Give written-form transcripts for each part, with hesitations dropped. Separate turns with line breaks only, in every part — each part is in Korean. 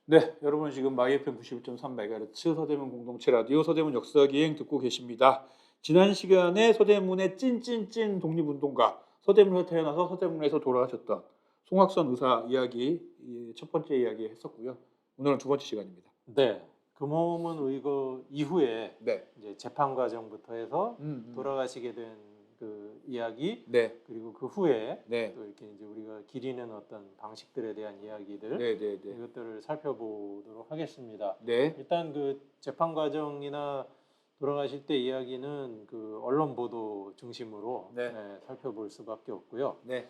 네, 여러분 지금 마이 FM 91.3MHz 서대문 공동체 라디오 서대문 역사기행 듣고 계십니다. 지난 시간에 서대문의 찐찐찐 독립운동가, 서대문에서 태어나서 서대문에서 돌아가셨던 송학선 의사 이야기 첫 번째 이야기 했었고요. 오늘은 두 번째 시간입니다.
네, 금호문 의거 이후에
네,
이제 재판 과정부터 해서 돌아가시게 된 그 이야기,
네,
그리고 그 후에
네,
또 이렇게 이제 우리가 기리는 어떤 방식들에 대한 이야기들,
네, 네, 네,
이것들을 살펴보도록 하겠습니다.
네,
일단 그 재판 과정이나 돌아가실 때 이야기는 그 언론 보도 중심으로
네.
살펴볼 수밖에 없고요.
네,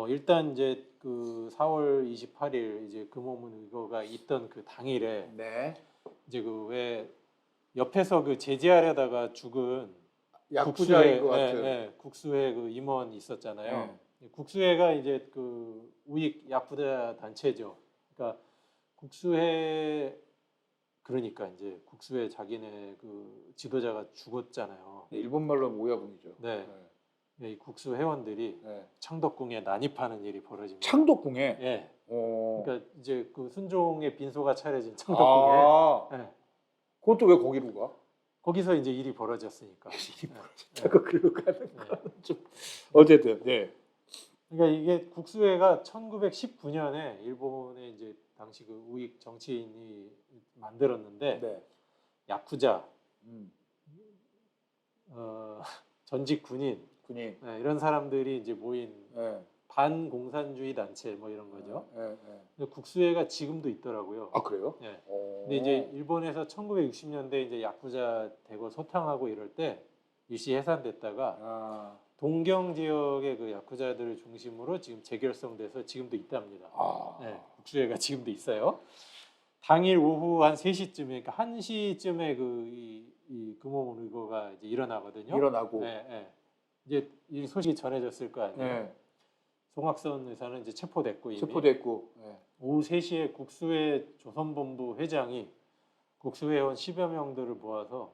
일단 이제 그 4월 28일 이제 금호문 의거가 있던 그 당일에
네.
이제 그 왜 옆에서 그 제지하려다가 죽은
야쿠자인 것 같은.
국수회 그 임원 있었잖아요. 국수회가 이제 그 우익 야쿠자 단체죠. 그러니까 국수회, 그러니까 이제 국수회 자기네 그 지도자가 죽었잖아요.
일본 말로 모야분이죠.
네. 이 국수 회원들이
네.
창덕궁에 난입하는 일이 벌어집니다.
창덕궁에.
예.
어.
그러니까 이제 그 순종의 빈소가 차려진 창덕궁에.
아,
예.
그것도 왜 거기로 가?
거기서 이제 일이 벌어졌으니까.
일이 벌어졌다고 글로 가는 거는 좀 어쨌든. 네.
그러니까 이게 국수회가 1919년에 일본의 이제 당시 그 우익 정치인이 만들었는데
네.
야쿠자,
음.
전직 군인,
군인.
이런 사람들이 이제 모인
네.
반공산주의 단체 뭐 이런 거죠.
네.
근데 국수회가 지금도 있더라고요.
아 그래요?
예.
오.
근데 이제 일본에서 1960년대 이제 야쿠자 대거 소탕하고 이럴 때 일시 해산됐다가
아.
동경 지역의 그 야쿠자들을 중심으로 지금 재결성돼서 지금도 있답니다.
아.
네, 국수회가 지금도 있어요. 당일 오후 한 3시쯤에, 그러니까 1시쯤에 이 금호문 의거가 이제 일어나거든요.
일어나고.
네. 이제 이 소식이 전해졌을 거 아니에요.
네.
송학선 의사는 이제 체포됐고 이미.
체포됐고. 네.
오후 3시에 국수회 조선본부 회장이 국수회원 10여 명들을 모아서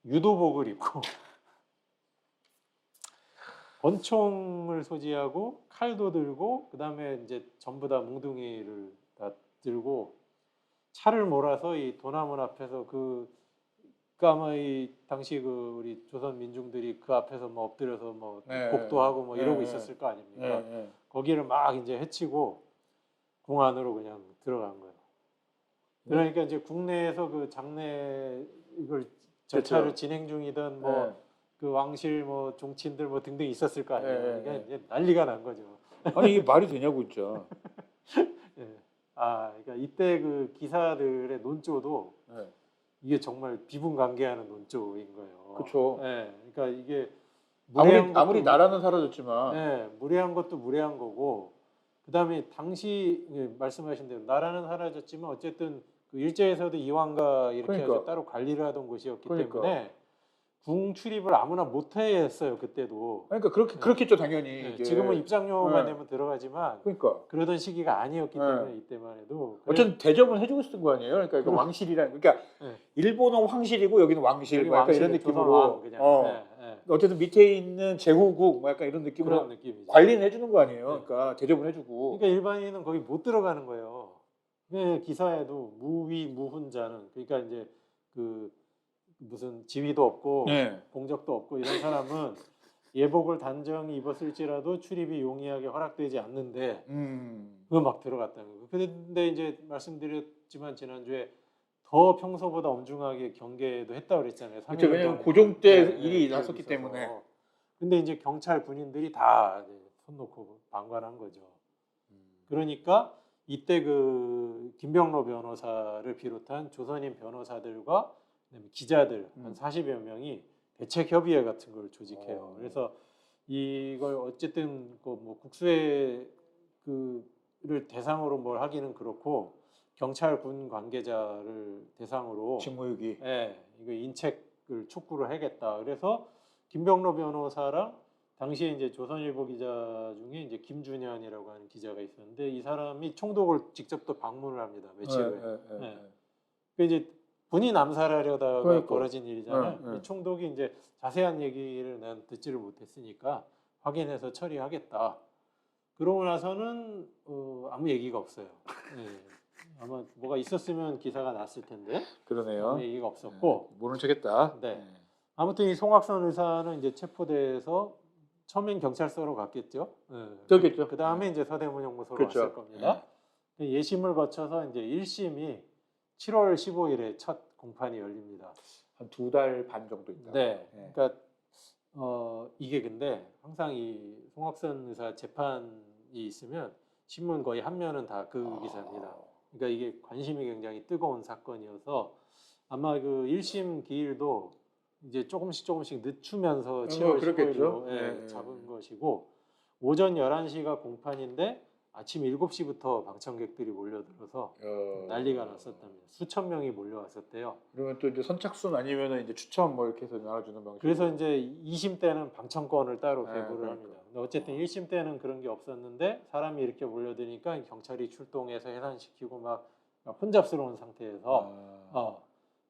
유도복을 입고 권총을 소지하고 칼도 들고 그다음에 이제 전부 다 몽둥이를 다 들고 차를 몰아서 이 도남문 앞에서 아마 이 당시 그 우리 조선 민중들이 그 앞에서 뭐 엎드려서 뭐
네.
복도하고 뭐 이러고
네.
있었을 거 아닙니까?
네.
거기를 막 이제 헤치고 궁 안으로 그냥 들어간 거예요. 그러니까 이제 국내에서 그 장례 이걸 절차를
그렇죠.
진행 중이던
네.
뭐 그 왕실 뭐 종친들 뭐 등등 있었을 거 아니에요.
네.
그러니까 이제 난리가 난 거죠.
아니 이게 말이 되냐고 진짜.
예. 그러니까 이때 그 기사들의 논조도
네.
이게 정말 비분관계하는 논조인 거예요.
그렇죠.
예. 그러니까 이게
아무리 나라는 사라졌지만.
네, 무례한 것도 무례한 거고, 그다음에 당시 말씀하신 대로 나라는 사라졌지만 어쨌든 그 일제에서도 이황가 이렇게
그러니까.
해서 따로 관리를 하던 곳이었기
그러니까.
때문에 궁 출입을 아무나 못 했어요 그때도.
그러니까 그렇겠죠 당연히.
네,
이게.
지금은 입장료만
네.
내면 들어가지만
그러니까.
그러던 시기가 아니었기
네.
때문에 이때만 해도.
어쨌든 대접은 해주고 있었던 거 아니에요? 그러니까 이거 왕실이란 그러니까
네.
일본은 황실이고 여기는 왕실
여기
뭐 약간 이런
왕실은
느낌으로.
조선왕 그냥.
어쨌든 밑에 있는 제후국 뭐 약간 이런 느낌으로
그런 느낌이죠.
관리는 해주는 거 아니에요?
네.
그러니까 대접은 해주고.
그러니까 일반인은 거기 못 들어가는 거예요. 기사에도 무위 무훈자는, 그러니까 이제 그 무슨 지위도 없고
네.
공적도 없고 이런 사람은 예복을 단정히 입었을지라도 출입이 용이하게 허락되지 않는데 그거 막 들어갔다는 거예요. 그런데 이제 말씀드렸지만 지난주에 더 평소보다 엄중하게 경계도 했다고 그랬잖아요.
그렇죠. 왜냐면 고종 때 일이 났었기
있어서.
때문에.
근데 이제 경찰 군인들이 다 손 놓고 방관한 거죠. 그러니까 이때 그 김병로 변호사를 비롯한 조선인 변호사들과 그다음에 기자들 한 40여 명이 대책협의회 같은 걸 조직해요. 그래서 이걸 어쨌든 뭐 국수회 그를 대상으로 뭘 하기는 그렇고 경찰 군 관계자를 대상으로
직무유기.
이거 인책을 촉구를 하겠다. 그래서 김병로 변호사랑 당시에 이제 조선일보 기자 중에 이제 김준현이라고 하는 기자가 있었는데 이 사람이 총독을 직접 또 방문을 합니다. 며칠 후에. 그 이제 본인 암살하려다가
그러니까.
벌어진 일이잖아요. 이 총독이 이제 자세한 얘기를 난 듣지를 못했으니까 확인해서 처리하겠다. 그러고 나서는 아무 얘기가 없어요. 아마 뭐가 있었으면 기사가 났을 텐데
그러네요.
아무 얘기가 없었고
모른 척했다.
네. 아무튼 이 송학선 의사는 이제 체포돼서 처음엔 경찰서로 갔겠죠. 네.
그렇겠죠.
그 다음에 이제 서대문형무소로
그렇죠.
왔을 겁니다. 예심을 거쳐서 이제 1심이 7월 15일에 첫 공판이 열립니다.
한 2달 반 정도 있다.
네. 그러니까 이게 근데 항상 이 송학선 의사 재판이 있으면 신문 거의 한 면은 다 그 기사입니다. 그러니까 이게 관심이 굉장히 뜨거운 사건이어서 아마 그 1심 기일도 이제 조금씩 늦추면서 7월
그렇겠죠.
15일로 잡은 것이고 오전 11시가 공판인데 아침 7시부터 방청객들이 몰려들어서 난리가 났었답니다. 수천 명이 몰려왔었대요.
그러면 또 이제 선착순 아니면은 이제 추첨 뭐 이렇게 해서 나눠주는 방식.
그래서 이제 2심 때는 방청권을 따로
네,
배부를
그러니까.
합니다. 근데 어쨌든 1심 때는 그런 게 없었는데 사람이 이렇게 몰려드니까 경찰이 출동해서 해산시키고 막 혼잡스러운 상태에서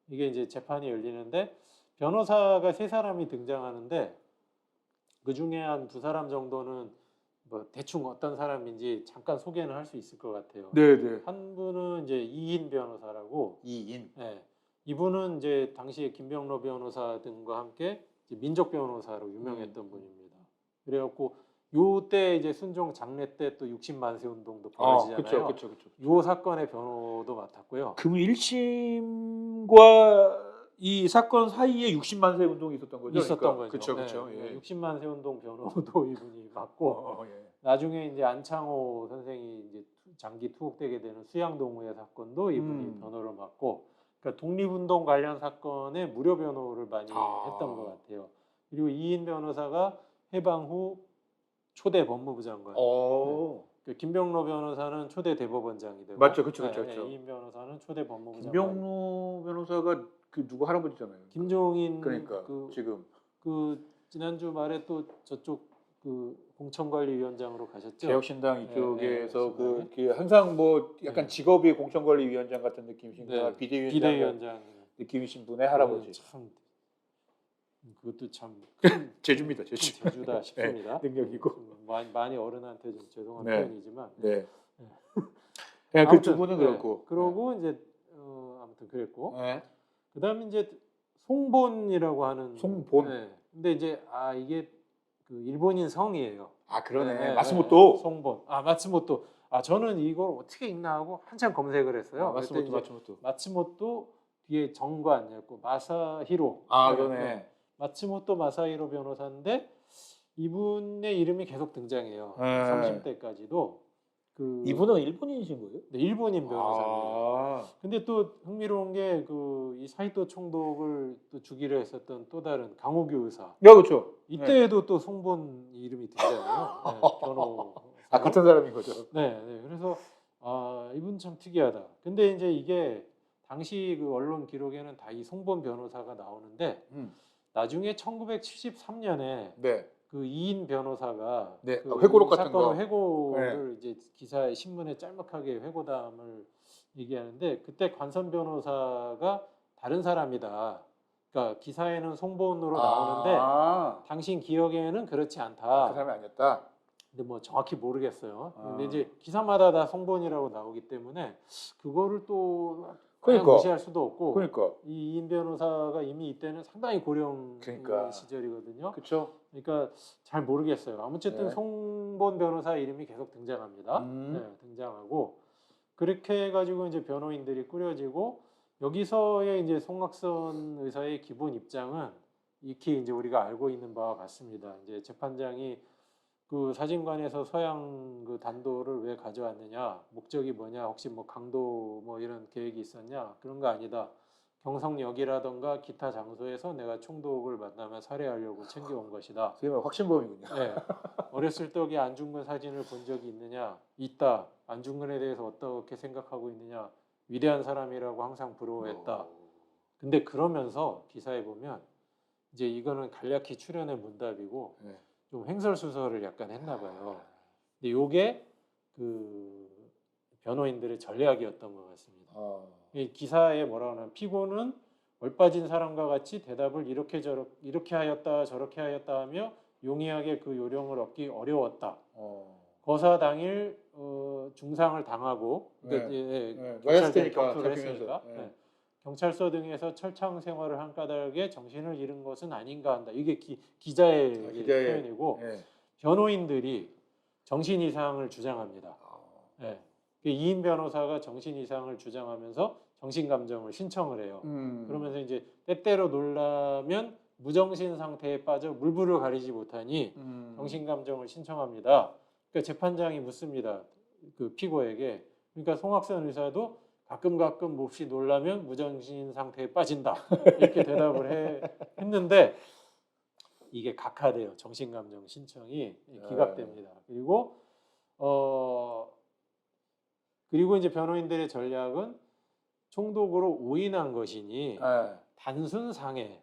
이게 이제 재판이 열리는데 변호사가 3사람이 등장하는데 그 중에 한 2사람 정도는 뭐 대충 어떤 사람인지 잠깐 소개는 할 수 있을 것 같아요.
네네.
한 분은 이제 이인 변호사라고.
이인.
네. 이분은 이제 당시에 김병로 변호사 등과 함께 이제 민족 변호사로 유명했던 분입니다. 그래갖고 요때 이제 순종 장례 때 또 60만세 운동도 벌어지잖아요.
그렇죠.
요 사건의 변호도 맡았고요.
그럼 1심과 이 사건 사이에 60만세 운동이 있었던 거죠?
있었던 거죠.
그렇죠.
네. 60만세 운동 변호도 이분이 맡고 나중에 이제 안창호 선생이 이제 장기 투옥되게 되는 수양동우회 사건도 이분이 변호를 맡고, 그러니까 독립운동 관련 사건에 무료 변호를 많이 했던 것 같아요. 그리고 이인 변호사가 해방 후 초대 법무부 장관. 김병로 변호사는 초대 대법원장이 되고,
맞죠, 그렇죠.
이인 변호사는 초대 법무부 장관.
김병로 변호사가 그 누구 할아버지잖아요.
김종인
그러니까
그
지금
지난주 말에 또 저쪽 그 공천관리위원장으로 가셨죠.
개혁신당 이쪽에서
네,
그 항상 뭐 약간 직업이 공천관리위원장 같은 느낌이신가
네,
비대위원장 느낌이신 분의 할아버지.
참 그것도 참
제주입니다.
큰 제주다 싶습니다.
능력이고
많이 어른한테 좀 죄송한
네.
표현이지만.
네. 그 두 분은 그렇고.
그러고 이제 아무튼 그랬고.
네.
그다음에 이제 송본이라고 하는.
송본.
네. 근데 이제 이게 그 일본인 성이에요.
그러네. 마츠모토.
송본. 마츠모토. 저는 이걸 어떻게 읽나 하고 한참 검색을 했어요.
마츠모토.
마츠모토 뒤에 정관이었고 마사히로.
그러네.
마츠모토 마사히로 변호사인데 이분의 이름이 계속 등장해요. 30대까지도.
이분은 일본인이신 거예요?
네, 일본인 변호사입니다. 근데 또 흥미로운 게 이 사이토 총독을 또 주기로 했었던 또 다른 강호규 의사.
그렇죠.
이때에도 또 송본 이름이 등장해요. 변호.
같은 사람인 거죠.
네. 그래서 이분 참 특이하다. 근데 이제 이게 당시 그 언론 기록에는 다 이 송본 변호사가 나오는데 나중에 1973년에 그 이인 변호사가
그
그
회고록 같은
사건을
거.
회고를 이제 기사에 신문에 짤막하게 회고담을 얘기하는데 그때 관선 변호사가 다른 사람이다. 그러니까 기사에는 송본으로 나오는데 당신 기억에는 그렇지 않다.
그 사람이 아니었다.
근데 뭐 정확히 모르겠어요. 근데 이제 기사마다 다 송본이라고 나오기 때문에 그거를 또 무시할 수도 없고. 이 이인 변호사가 이미 이때는 상당히 고령 시절이거든요.
그렇죠.
그러니까 잘 모르겠어요. 아무튼 송본 변호사 이름이 계속 등장합니다. 등장하고 그렇게 해가지고 이제 변호인들이 꾸려지고 여기서의 이제 송학선 의사의 기본 입장은 익히 이제 우리가 알고 있는 바와 같습니다. 이제 재판장이 그 사진관에서 서양 그 단도를 왜 가져왔느냐, 목적이 뭐냐, 혹시 뭐 강도 뭐 이런 계획이 있었냐, 그런 거 아니다. 경성역이라던가 기타 장소에서 내가 총독을 만나면 살해하려고 챙겨온 것이다.
그게 확신범이군요.
네. 어렸을 때 여기 안중근 사진을 본 적이 있느냐? 있다. 안중근에 대해서 어떻게 생각하고 있느냐? 위대한 사람이라고 항상 부러워했다. 근데 그러면서 기사에 보면 이제 이거는 간략히 출연의 문답이고 좀 횡설수설을 약간 했나 봐요. 근데 요게 그 변호인들의 전략이었던 것 같습니다. 이 기사에 뭐라 하냐면 피고는 얼빠진 사람과 같이 대답을 이렇게 하였다 저렇게 하였다 하며 용이하게 그 요령을 얻기 어려웠다. 거사 당일 중상을 당하고 그러니까
네.
이제
네.
경찰들이
맞았으니까,
격투를
잡히면서.
했으니까
네.
네. 경찰서 등에서 철창 생활을 한 까닭에 정신을 잃은 것은 아닌가 한다. 이게 기자의
기자의,
표현이고
네.
변호인들이 정신 이상을 주장합니다. 네. 이인 변호사가 정신 이상을 주장하면서 정신 감정을 신청을 해요. 그러면서 이제 때때로 놀라면 무정신 상태에 빠져 물불을 가리지 못하니 정신 감정을 신청합니다. 그러니까 재판장이 묻습니다. 그 피고에게. 그러니까 송학선 의사도 가끔 몹시 놀라면 무정신 상태에 빠진다. 이렇게 대답을 했는데 이게 각하돼요. 정신 감정 신청이 기각됩니다. 그리고 이제 변호인들의 전략은 총독으로 오인한 것이니
네.
단순 상해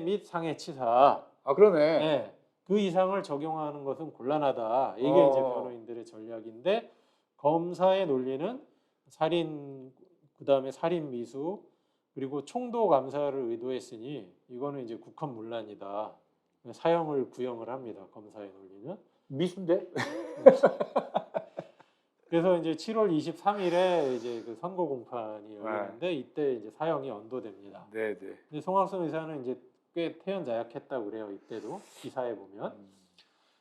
및 상해치사.
그러네.
네, 그 이상을 적용하는 것은 곤란하다. 이게 이제 변호인들의 전략인데 검사의 논리는 살인, 그다음에 살인 미수, 그리고 총독 암살을 의도했으니 이거는 이제 국헌문란이다. 사형을 구형을 합니다. 검사의 논리는.
미수인데?
그래서 이제 7월 23일에 이제 그 선고 공판이 열리는데 이때 이제 사형이 언도됩니다.
네.
근데 송학선 의사는 이제 꽤 태연자약했다고 그래요. 이때도 기사에 보면.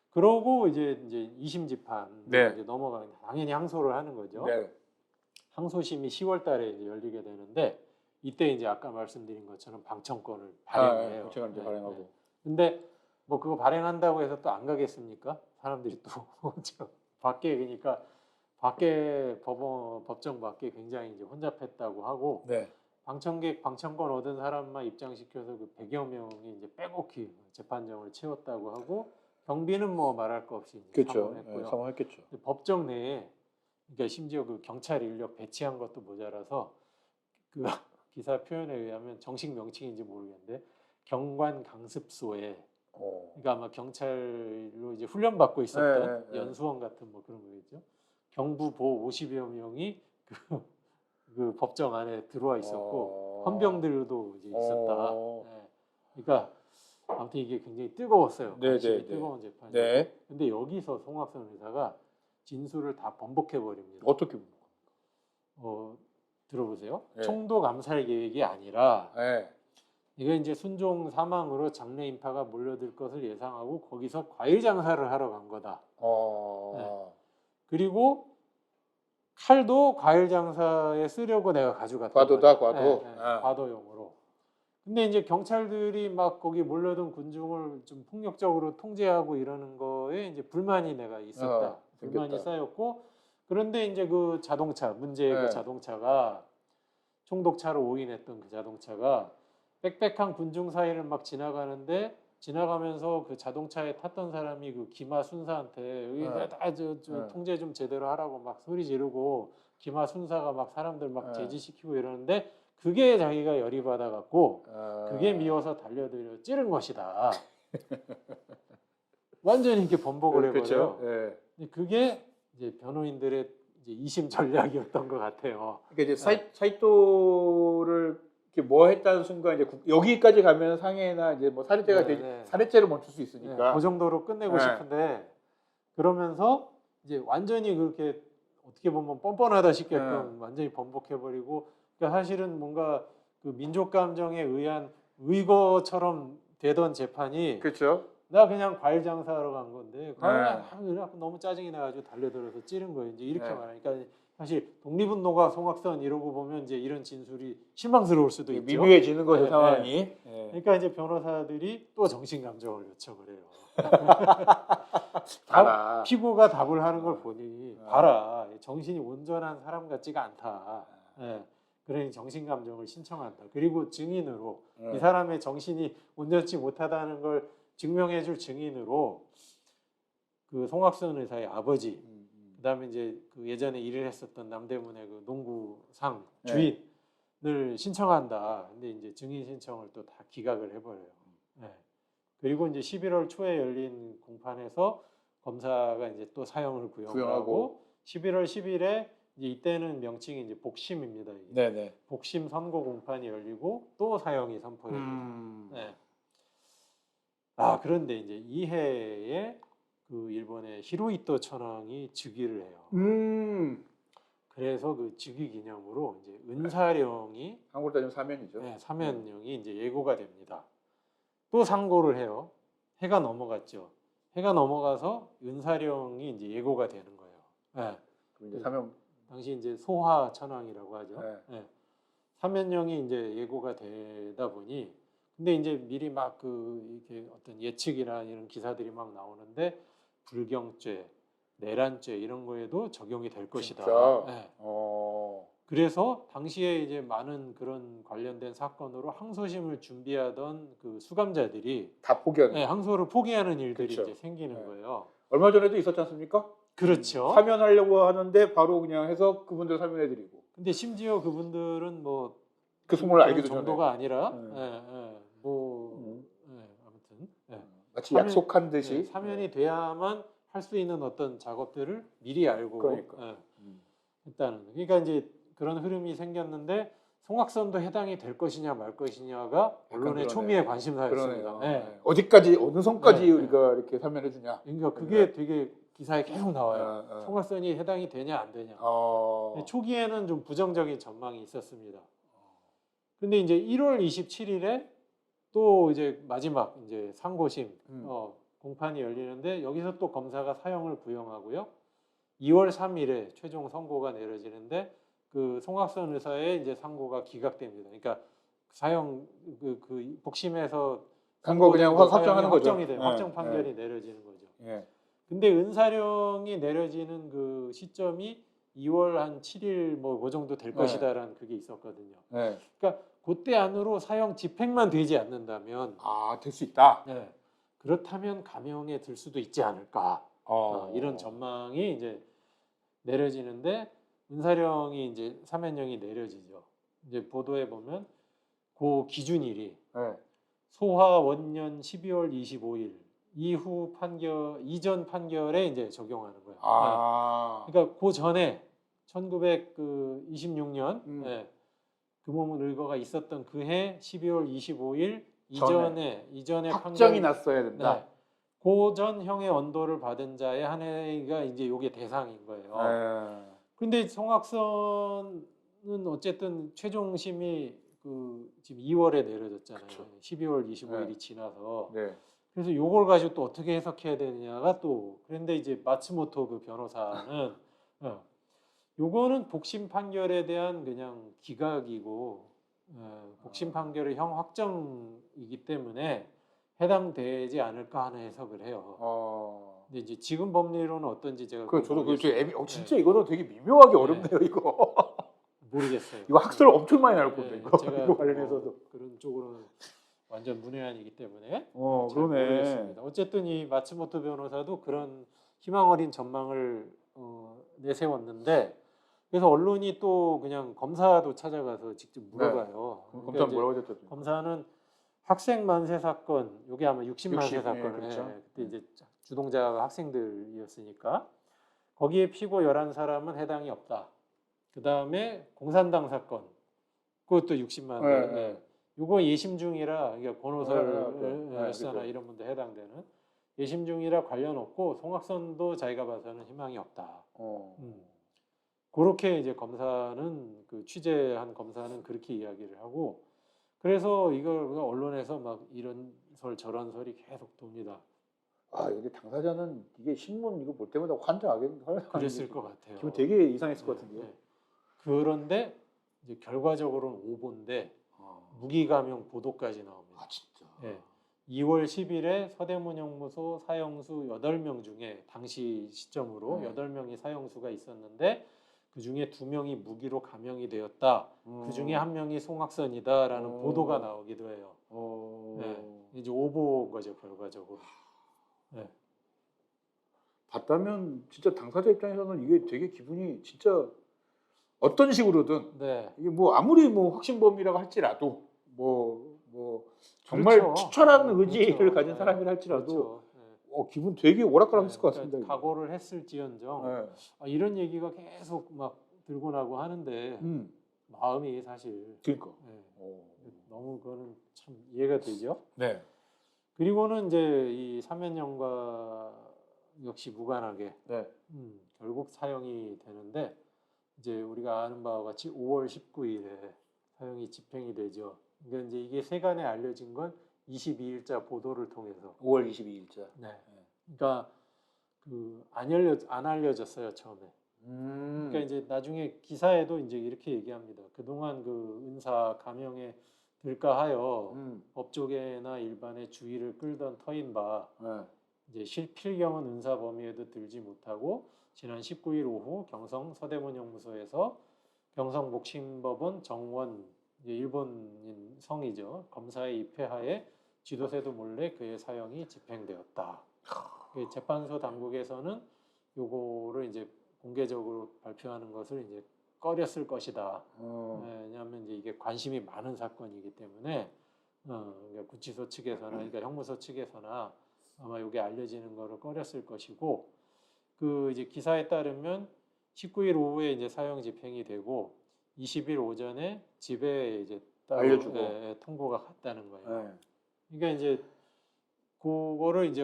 그러고 이제 2심 재판
네.
이제 넘어가는 당연히 항소를 하는 거죠.
네.
항소심이 10월달에 이제 열리게 되는데 이때 이제 아까 말씀드린 것처럼 방청권을 발행을 해요.
방청권 이제 발행하고.
근데 뭐 그거 발행한다고 해서 또 안 가겠습니까? 사람들이 또 밖에 그러니까 밖에 법정 밖에 굉장히 이제 혼잡했다고 하고
네.
방청권 얻은 사람만 입장시켜서 그 100여 명이 이제 빼곡히 재판정을 채웠다고 하고 경비는 뭐 말할 거 없이
그렇죠.
사망했고요.
네, 사망했겠죠.
법정 내에 그러니까 심지어 그 경찰 인력 배치한 것도 모자라서 그 기사 표현에 의하면 정식 명칭인지 모르겠는데 경관 강습소에 그러니까 아마 경찰로 이제 훈련 받고 있었던 연수원 같은 뭐 그런 거겠죠. 경부보 50여 명이 그 법정 안에 들어와 있었고 헌병들도 이제 있었다. 네. 그러니까 아무튼 이게 굉장히 뜨거웠어요. 관심이 뜨거운 재판이.
네.
근데 여기서 송학선 의사가 진술을 다 번복해 버립니다.
어떻게?
들어보세요.
네.
총독 암살 계획이 아니라
네.
이거 이제 순종 사망으로 장래 인파가 몰려들 것을 예상하고 거기서 과일 장사를 하러 간 거다. 네. 그리고 칼도 과일 장사에 쓰려고 내가 가져갔다.
과도다, 과도.
네, 과도용으로. 근데 이제 경찰들이 막 거기 몰려든 군중을 좀 폭력적으로 통제하고 이러는 거에 이제 불만이 내가 있었다. 불만이 쌓였고 그런데 이제 그 자동차 문제의 그 자동차가 총독차로 오인했던 그 자동차가 빽빽한 군중 사이를 막 지나가면서 그 자동차에 탔던 사람이 그 기마 순사한테 여기 통제 좀 제대로 하라고 막 소리 지르고 기마 순사가 막 사람들 막 제지시키고 이러는데 그게 자기가 열이 받아갖고 그게 미워서 달려들어 찌른 것이다. 완전히 이렇게 번복을 해버려요. 근데 그게 이제 변호인들의 이제 2심 전략이었던 것 같아요.
그러니까 이제 사이토를 뭐 했다는 순간 이제 여기까지 가면 상해나 이제 뭐 살해죄가 되지 살해죄를 멈출 수 있으니까
그 정도로 끝내고 싶은데 그러면서 이제 완전히 그렇게 어떻게 보면 뻔뻔하다 싶게끔 완전히 번복해버리고 그러니까 사실은 뭔가 그 민족 감정에 의한 의거처럼 되던 재판이
그렇죠.
나 그냥 과일 장사하러 간 건데 너무 짜증이 나가지고 달려들어서 찌른 거예요. 이제 이렇게 말하니까 사실 독립운동가 송학선 이러고 보면 이제 이런 진술이 실망스러울 수도 있죠.
미묘해지는 거죠 상황이.
그러니까 이제 변호사들이 또 정신 감정을 요청을 해요. 피고가 답을 하는 걸 보니 봐라 정신이 온전한 사람 같지가 않다. 그러니 정신 감정을 신청한다. 그리고 증인으로 이 사람의 정신이 온전치 못하다는 걸 증명해줄 증인으로 그 송학선 의사의 아버지, 그다음에 이제 그 예전에 일을 했었던 남대문의 그 농구상 주인을 신청한다. 근데 이제 증인 신청을 또 다 기각을 해버려요. 그리고 이제 11월 초에 열린 공판에서 검사가 이제 또 사형을 구형하고 11월 10일에 이제 이때는 명칭이 이제 복심입니다. 이게. 복심 선고 공판이 열리고 또 사형이 선포됩니다. 그런데 이제 이 해에 그 일본의 히로히토 천황이 즉위를 해요. 그래서 그 즉위 기념으로 이제 은사령이
한국으로 따지면 사면이죠.
네, 사면령이 이제 예고가 됩니다. 또 상고를 해요. 해가 넘어갔죠. 해가 넘어가서 은사령이 이제 예고가 되는 거예요. 네.
그럼 이제 사면
당시 이제 소화 천황이라고 하죠.
네.
네. 사면령이 이제 예고가 되다 보니 근데 이제 미리 막 그 이렇게 어떤 예측이나 이런 기사들이 막 나오는데 불경죄, 내란죄 이런 거에도 적용이 될 것이다.
진짜?
네.
어.
그래서 당시에 이제 많은 그런 관련된 사건으로 항소심을 준비하던 그 수감자들이
다 포기하는
네,
거예요.
항소를 포기하는 일들이
그렇죠.
이제 생기는
네.
거예요.
얼마 전에도 있었지 않습니까?
그렇죠.
사면하려고 하는데 바로 그냥 해서 그분들 사면해드리고
근데 심지어 그분들은 뭐
그 소문을
그런
알기도 전에
정도가 아니라
네.
뭐 아무튼
마치
사면-
약속한 듯이
네, 사면이 돼야만 할 수 있는 어떤 작업들을 미리 알고
그러니까.
했다는 거예요. 그러니까 이제 그런 흐름이 생겼는데 송악선도 해당이 될 것이냐 말 것이냐가 언론의
그러네.
초미의 관심사였습니다.
그러네요.
네.
네. 어디까지 어느 선까지
네,
우리가 이렇게 사면해주냐.
그러니까 그게 되게 기사에 계속 나와요.
네.
송악선이 해당이 되냐 안 되냐.
어.
초기에는 좀 부정적인 전망이 있었습니다. 근데 이제 1월 27일에 또 이제 마지막 이제 상고심 공판이 열리는데 여기서 또 검사가 사형을 구형하고요. 2월 3일에 최종 선고가 내려지는데 그 송악선 의사의 이제 상고가 기각됩니다. 그러니까 사형 그 복심에서
선고 그냥
선고된 그
확정하는
사형이
거죠.
확정이 돼요.
네,
확정 판결이 내려지는 거죠.
예.
근데 은사령이 내려지는 그 시점이 2월 한 7일 뭐 그 정도 될
네.
것이다라는 그게 있었거든요.
네.
그러니까 그때 안으로 사형 집행만 되지 않는다면
될 수 있다.
네, 그렇다면 감형에 들 수도 있지 않을까 이런 전망이 이제 내려지는데 은사령이 이제 사면령이 내려지죠. 이제 보도에 보면 그 기준일이
네.
소화 원년 12월 25일 이후 판결 이전 판결에 이제 적용하는 거예요. 그러니까 그 전에 1926년 금호문 의거가 있었던 그해 12월 25일 이전에
확정이
판결,
났어야 된다.
네, 고전형의 언도를 받은 자의 한 해가 이제 요게 대상인 거예요. 근데 송악선은 어쨌든 최종심이 그 지금 2월에 내려졌잖아요.
그쵸.
12월 25일이 지나서.
네.
그래서 요걸 가지고 또 어떻게 해석해야 되느냐가 또 그런데 이제 마츠모토 그 변호사는 요거는 복심 판결에 대한 그냥 기각이고 복심 판결의 형 확정이기 때문에 해당되지 않을까 하는 해석을 해요. 근데 이제 지금 법리로는 어떤지 제가
저도
모르겠어요.
진짜 이거는 되게 미묘하게 어렵네요. 이거
모르겠어요.
이거 학설 엄청 많이 나올 건데
제가
이거 관련해서도
그런 쪽으로는 완전 문외한이기 때문에 잘
그러네.
모르겠습니다. 어쨌든 이 마츠모토 변호사도 그런 희망 어린 전망을 내세웠는데 그래서 언론이 또 그냥 검사도 찾아가서 직접 물어봐요.
검사 뭐라고 하셨죠?
검사는 학생 만세 사건, 이게 아마 60만세
60,
사건,
그렇죠.
그때 이제 주동자가 학생들이었으니까 거기에 피고 11사람은 해당이 없다. 그 다음에 공산당 사건, 그것도 60만. 요거 예심 중이라 그러니까 권오설 수사나 이런 분들 해당되는 예심 중이라 관련 없고 송악선도 자기가 봐서는 희망이 없다. 그렇게 이제 검사는 그 취재한 검사는 그렇게 이야기를 하고 그래서 이걸 언론에서 막 이런 설 저런 설이 계속 돕니다.
이게 당사자는 이게 신문 이거 볼 때마다 환장하겠네.
그랬을 것 같아요.
기분 되게 이상했을 것 같은데요.
그런데 이제 결과적으로는 오보인데 무기감형 보도까지 나옵니다.
진짜.
2월 10일에 서대문 형무소 사형수 8명 중에 당시 시점으로 8명이 사형수가 있었는데 그 중에 2명이 무기로 감형이 되었다. 그 중에 1명이 송악선이다라는 보도가 나오기도 해요. 이제 오보인 거죠 결과적으로.
봤다면 진짜 당사자 입장에서는 이게 되게 기분이 진짜 어떤 식으로든 이게 뭐 아무리 뭐 확신범이라고 할지라도 뭐 정말
그렇죠.
투철한 의지를
그렇죠.
가진 사람이라 할지라도
그렇죠.
기분 되게 오락가락했을 것 같습니다.
그러니까 각오를 했을지언정 이런 얘기가 계속 막 들고 나고 하는데 마음이 사실
그러니까
너무 그거는 참 이해가 되죠.
네.
그리고는 이제 이 사면령과 역시 무관하게
네.
결국 사형이 되는데 이제 우리가 아는 바와 같이 5월 19일에 사형이 집행이 되죠. 그러니까 이제 이게 세간에 알려진 건 22일자 보도를 통해서.
5월 22일자.
네. 그러니까 안 알려졌어요 처음에. 그러니까 이제 나중에 기사에도 이제 이렇게 얘기합니다. 그동안 그 은사 감형에 들까하여 법조계나 일반의 주의를 끌던 터인 바 이제 실필경은 은사 범위에도 들지 못하고 지난 19일 오후 경성 서대문형무소에서 경성복심법원 정원, 이제 일본인 성이죠, 검사의 입회하에 지도세도 몰래 그의 사형이 집행되었다. 재판소 당국에서는 요거를 이제 공개적으로 발표하는 것을 이제 꺼렸을 것이다. 왜냐하면 이제 이게 관심이 많은 사건이기 때문에 그러니까 구치소 측에서나, 그러니까 형무소 측에서나 아마 이게 알려지는 거를 꺼렸을 것이고, 그 이제 기사에 따르면 19일 오후에 이제 사형 집행이 되고 20일 오전에 집에 이제 따로
알려주고.
통보가 갔다는 거예요. 그러니까 이제 그거를 이제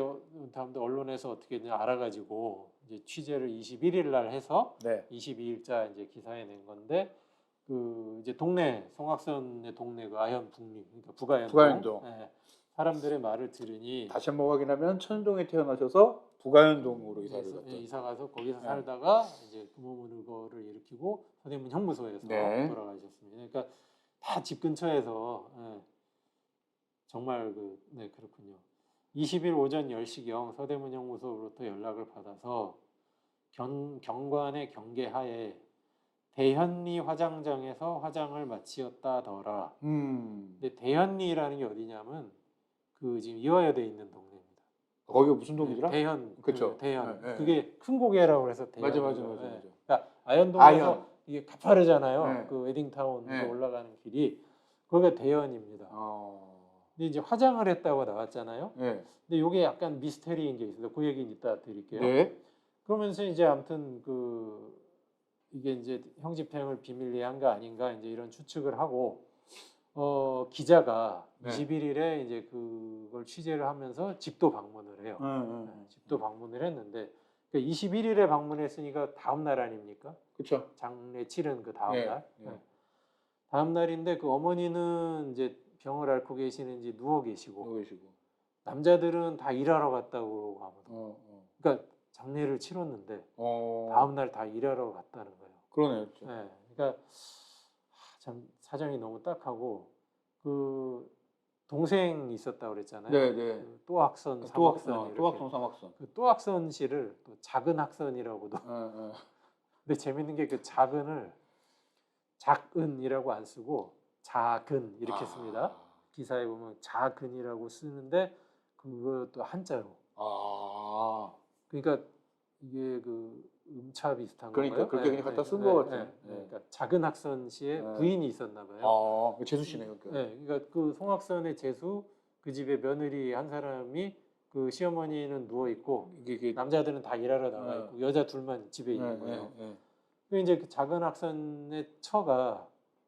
다음에 언론에서 어떻게 그냥 알아가지고 이제 취재를 21일 날 해서
네.
22일자 이제 기사에 낸 건데, 그 이제 동네 송악선의 동네 그 아현 북리, 그러니까 부가현동. 네, 사람들의 말을 들으니
다시 한번 확인하면 천동에 태어나셔서 부가현동으로 이사를 갔다.
이사 가서 거기서 살다가 이제 금호문의거를 일으키고 서대문 형무소에서
네.
돌아가셨습니다. 그러니까 다 집 근처에서 정말 그렇군요. 20일 오전 10시경 서대문 형무소로부터 연락을 받아서 경관의 경계하에 대현리 화장장에서 화장을 마치었다더라. 근데 대현리라는 게 어디냐면 그 지금 이화여대에 있는 동네입니다.
거기가 무슨 동이더라?
대현.
그쵸.
대현.
네, 네.
그게 큰 고개라고 해서 대현.
맞아.
그러니까 아현동에서
아현.
이게 가파르잖아요.
네.
그 웨딩타운
네.
올라가는 길이 거기가 대현입니다. 근데 이제 화장을 했다고 나왔잖아요.
네.
근데 이게 약간 미스테리인 게 있어요. 그 얘기는 이따 드릴게요.
네.
그러면서 이제 아무튼 이게 이제 형 집행을 비밀리에 한 거 아닌가 이제 이런 추측을 하고, 기자가
네.
21일에 이제 그걸 취재를 하면서 집도 방문을 해요. 집도 방문을 했는데, 그러니까 21일에 방문했으니까 다음 날 아닙니까?
그렇죠.
장례 치른 그 다음
네.
날.
네.
다음 날인데 그 어머니는 이제 병을 앓고 계시는지 누워 계시고, 남자들은 다 일하러 갔다고 하거든요. 그러니까 장례를 치렀는데 다음 날 다 일하러 갔다는 거예요.
그러네요.
네, 그러니까 참 사정이 너무 딱하고, 그 동생이 있었다고 그랬잖아요.
네.
그 또학선, 삼학선 이렇게.
또학선, 삼학선.
그 또학선 씨를 또 작은 학선이라고도. 근데 재밌는 게 그 작은을 작은이라고 안 쓰고 작은 이렇게 씁니다. 기사에 보면 작은이라고 쓰는데 그것도 한자로. 그러니까 이게 그 음차 비슷한
그러니까
건가요?
그렇게 그냥 갖다 쓴 것 같아요.
그러니까 작은 학선 씨의 부인이 있었나 봐요.
재수 씨네요.
그러니까 그 송학선의 재수, 그 집에 며느리 한 사람이, 그 시어머니는 누워 있고 남자들은 다 일하러 나가 있고 여자 둘만 집에 있는 거예요. 그 이제 그 작은 학선의 처가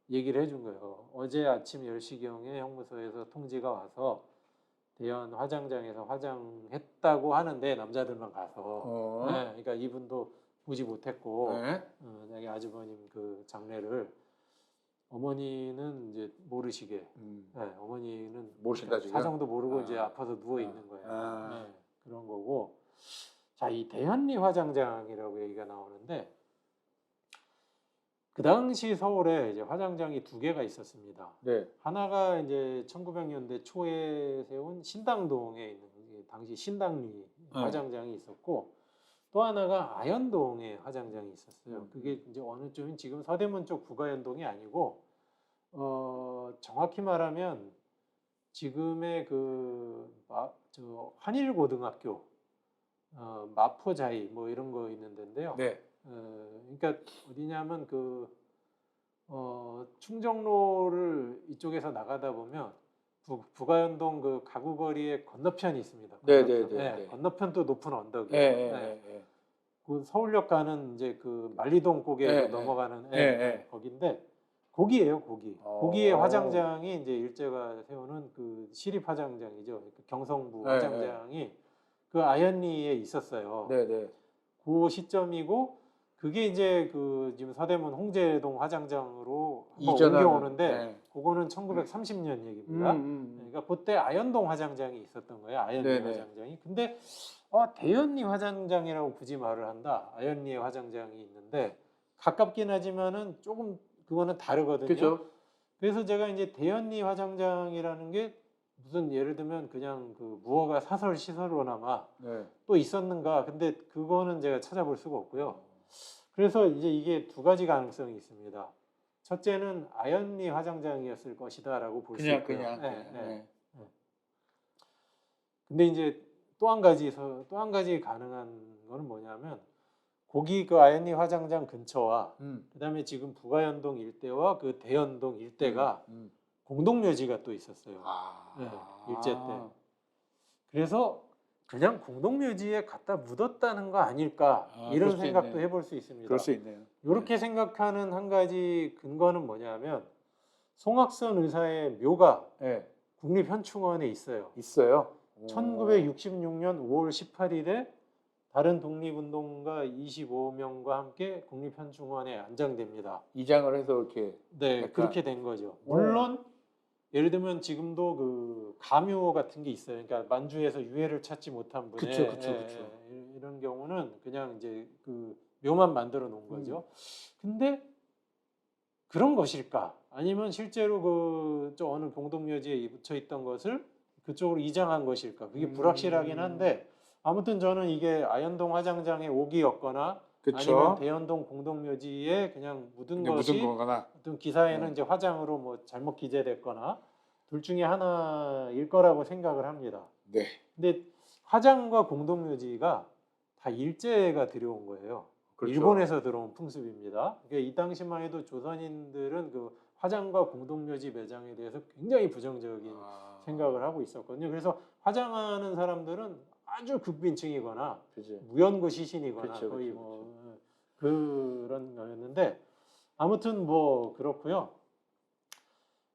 얘기를 해준 거예요. 어제 아침 10시경에 형무소에서 통지가 와서 대현 화장장에서 화장했다고 하는데 남자들만 가서. 그러니까 이분도 보지 못했고 자기 아주버님 그 장례를 어머니는 이제 모르시게. 어머니는
모르신다 지금.
사정도 모르고 이제 아파서 누워 있는 거예요. 그런 거고. 자, 이 대현리 화장장이라고 얘기가 나오는데, 그 당시 서울에 이제 화장장이 2개가 있었습니다.
네.
하나가 이제 1900년대 초에 세운 신당동에 있는 당시 신당리 화장장이 있었고, 또 하나가 아현동에 화장장이 있었어요. 그게 이제 어느 쪽은 지금 서대문 쪽 부가현동이 아니고, 정확히 말하면 지금의 저 한일고등학교, 마포자이 뭐 이런 거 있는 데인데요.
네.
그러니까 어디냐면 충정로를 이쪽에서 나가다 보면 부가현동 그 가구거리의 건너편이 있습니다.
네.
건너편도 높은 언덕이에요. 그 서울역 가는 이제 그 만리동 고개로 넘어가는 거기인데, 거기예요. 거기에 화장장이 이제 일제가 세우는 그 시립 화장장이죠. 경성부 화장장이 그 아현리에 있었어요.
네네.
그 시점이고 그게 이제 그 지금 서대문 홍제동 화장장으로 한번
이전하는,
옮겨오는데
네.
그거는 1930년 얘기입니다. 그러니까 그때 아현동 화장장이 있었던 거예요. 아현리
네네.
화장장이. 근데 대현리 화장장이라고 굳이 말을 한다. 아현리의 화장장이 있는데 가깝긴 하지만은 조금 그거는 다르거든요.
그죠?
그래서 제가 이제 대현리 화장장이라는 게 무슨 예를 들면 그냥 그 무허가 사설 시설로나마
네.
또 있었는가? 근데 그거는 제가 찾아볼 수가 없고요. 그래서 이제 이게 두 가지 가능성이 있습니다. 첫째는 아현리 화장장이었을 것이다라고 볼 수 있고요.
그냥.
네, 네.
네.
근데 이제 또 한 가지 가능한 거는 뭐냐면 거기 그 아현리 화장장 근처와 그다음에 지금 부가연동 일대와 그 대연동 일대가 공동묘지가 또 있었어요. 네, 일제 때. 그래서 그냥 공동묘지에 갖다 묻었다는 거 아닐까 이런
그럴 수
생각도
있네요.
해볼 수 있습니다.
그럴 수 있네요.
이렇게 생각하는 한 가지 근거는 뭐냐면 송악선 의사의 묘가
네.
국립현충원에 있어요.
있어요.
1966년 5월 18일에 다른 독립운동가 25명과 함께 국립현충원에 안장됩니다.
이장을 해서 이렇게.
네,
약간.
그렇게 된 거죠. 물론 예를 들면 지금도 그 가묘 같은 게 있어요. 그러니까 만주에서 유해를 찾지 못한 분의
그쵸.
이런 경우는 그냥 이제 그 묘만 만들어 놓은 거죠. 근데 그런 것일까? 아니면 실제로 저 어느 공동묘지에 붙여 있던 것을 그쪽으로 이장한 것일까? 그게 불확실하긴 한데 아무튼 저는 이게 아현동 화장장의 옥이었거나
그쵸.
아니면 대연동 공동묘지에 그냥 묻은 것이
묻은 거거나.
어떤 기사에는
네.
이제 화장으로 뭐 잘못 기재됐거나 둘 중에 하나일 거라고 생각을 합니다.
네.
근데 화장과 공동묘지가 다 일제가 들여온 거예요.
그렇죠.
일본에서 들어온 풍습입니다. 그러니까 이 당시만 해도 조선인들은 그 화장과 공동묘지 매장에 대해서 굉장히 부정적인 생각을 하고 있었거든요. 그래서 화장하는 사람들은 아주 극빈층이거나
그죠.
무연고 시신이거나
그쵸,
거의
그쵸,
뭐 그런 거였는데 아무튼 뭐 그렇고요.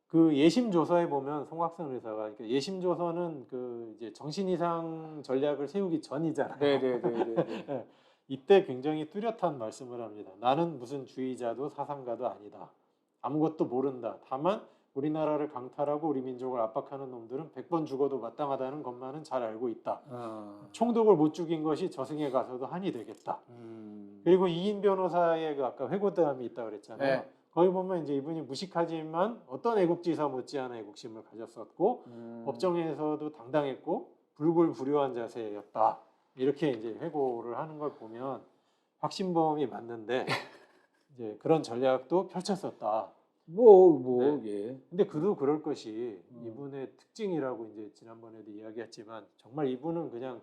그 예심 조서에 보면 송악선 의사가 그러니까 예심 조서는 그 이제 정신 이상 전략을 세우기 전이잖아요.
네네네.
이때 굉장히 뚜렷한 말씀을 합니다. 나는 무슨 주의자도 사상가도 아니다. 아무것도 모른다. 다만 우리나라를 강탈하고 우리 민족을 압박하는 놈들은 100번 죽어도 마땅하다는 것만은 잘 알고 있다. 총독을 못 죽인 것이 저승에 가서도 한이 되겠다. 그리고 이인 변호사의 그 아까 회고담이 있다고 그랬잖아요.
네.
거기 보면 이제 이분이 무식하지만 어떤 애국지사 못지않은 애국심을 가졌었고 법정에서도 당당했고 불굴불효한 자세였다. 이렇게 이제 회고를 하는 걸 보면 확신범이 맞는데 이제 그런 전략도 펼쳤었다. 네.
예.
근데 그도 그럴 것이 이분의 특징이라고 이제 지난번에도 이야기했지만 정말 이분은 그냥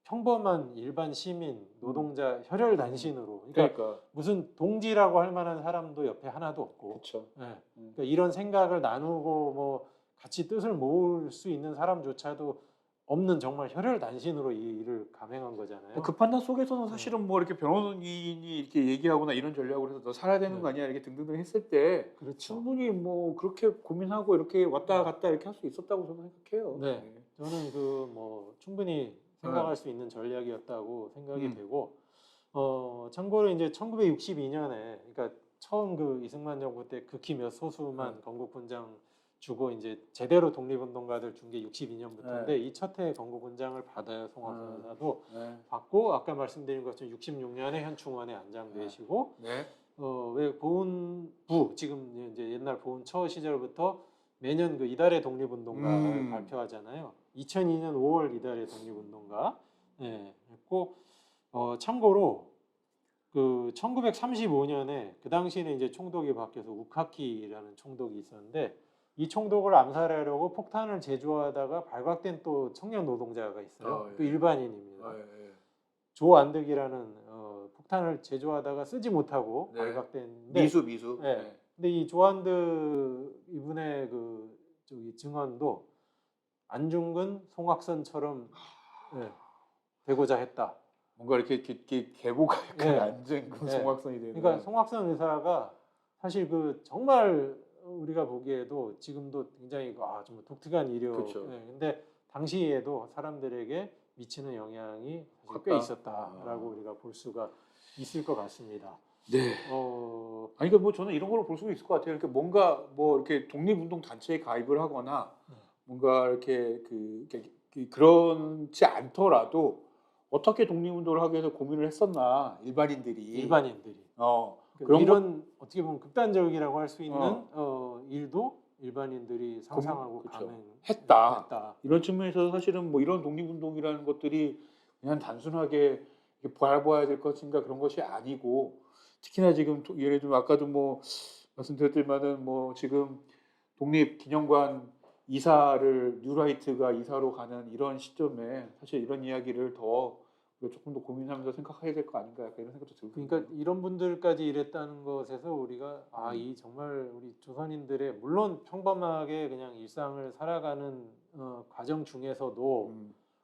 평범한 일반 시민, 노동자 혈혈단신으로 그러니까 무슨 동지라고 할 만한 사람도 옆에 하나도 없고
그렇죠.
네. 그러니까 이런 생각을 나누고 뭐 같이 뜻을 모을 수 있는 사람조차도 없는 정말 혈혈단신으로 이 일을 감행한 거잖아요.
그 판단 속에서는 사실은 뭐 이렇게 변호인이 이렇게 얘기하거나 이런 전략을 해서 너 살아야 되는 거 아니야 이렇게 등등등 했을 때
그렇죠.
충분히 뭐 그렇게 고민하고 이렇게 왔다 갔다 이렇게 할 수 있었다고 저는 생각해요.
네. 저는 그 뭐 충분히 생각할 수 있는 전략이었다고 생각이 되고 참고로 이제 1962년에 그러니까 처음 그 이승만 정부 때 극히 몇 소수만 건국훈장 주고 이제 제대로 독립운동가들 준 게 62년부터인데 이 첫 해 건국훈장을 받아요. 송악선 의사도 받고 아까 말씀드린 것처럼 66년에 현충원에 안장되시고 왜 보훈부 지금 이제 옛날 보훈처 시절부터 매년 그 이달의 독립운동가를 발표하잖아요. 2002년 5월 이달의 독립운동가 했고 참고로 그 1935년에 그 당시에는 이제 총독이 바뀌어서 우카키라는 총독이 있었는데 이 총독을 암살하려고 폭탄을 제조하다가 발각된 또 청년 노동자가 있어요. 또 일반인입니다. 조 안득이라는 폭탄을 제조하다가 쓰지 못하고 발각됐는데
미수.
근데 이 조안득 이분의 그 저기 증언도 안중근, 송악선처럼 되고자 했다.
뭔가 이렇게 계보가
네.
안중근 송악선이 되는.
그러니까 송악선 의사가 사실 그 정말 우리가 보기에도 지금도 굉장히 정말 독특한 이력.
그렇죠.
근데 당시에도 사람들에게 미치는 영향이 사실
컸다.
꽤 있었다라고 우리가 볼 수가 있을 것 같습니다.
네. 아니 그뭐 저는 이런 걸로 볼 수가 있을 것 같아요. 이렇게 뭔가 뭐 이렇게 독립운동 단체에 가입을 하거나 뭔가 이렇게 그렇지 않더라도 어떻게 독립운동을 하기 위해서 고민을 했었나 일반인들이
그러니까 이런 어떻게 보면 극단적이라고 할 수 있는 일도 일반인들이 상상하고
그렇죠.
가능했다.
했다. 이런 측면에서 사실은 뭐 이런 독립운동이라는 것들이 그냥 단순하게 바라봐야 될 것인가 그런 것이 아니고 특히나 지금 예를 들면 아까도 뭐 말씀드렸지만은 뭐 지금 독립기념관 이사를 뉴라이트가 이사로 가는 이런 시점에 사실 이런 이야기를 더 조금 더 고민하면서 생각해야 될 거 아닌가 이런 생각도 들고.
그러니까 이런 분들까지 이랬다는 것에서 우리가 이 정말 우리 조선인들의 물론 평범하게 그냥 일상을 살아가는 과정 중에서도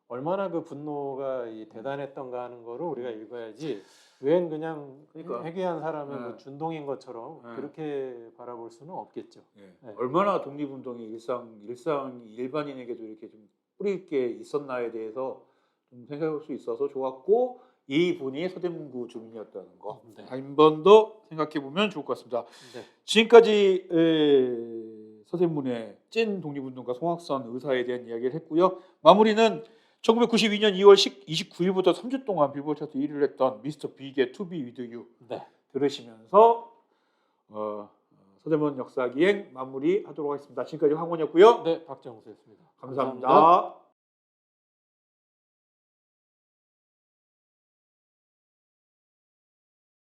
얼마나 그 분노가 대단했던가 하는 거를 우리가 읽어야지 웬 그냥
그러니까.
회개한 사람의 뭐 준동인 것처럼 그렇게 바라볼 수는 없겠죠. 네.
얼마나 독립운동이 일상 일반인에게도 이렇게 좀 뿌리 있게 있었나에 대해서 좀 생각할 수 있어서 좋았고 이 분이 서대문구 주민이었다는 거 한 번 더 생각해 보면 좋을 것 같습니다.
네.
지금까지 서대문의 찐 독립운동가 송학선 의사에 대한 이야기를 했고요. 마무리는 1992년 2월 29일부터 3주 동안 빌보드 차트 1위를 했던 미스터 빅의 To Be With You 들으시면서 서대문 역사기행 마무리하도록 하겠습니다. 지금까지 황원이었고요.
네, 박정수였습니다.
감사합니다.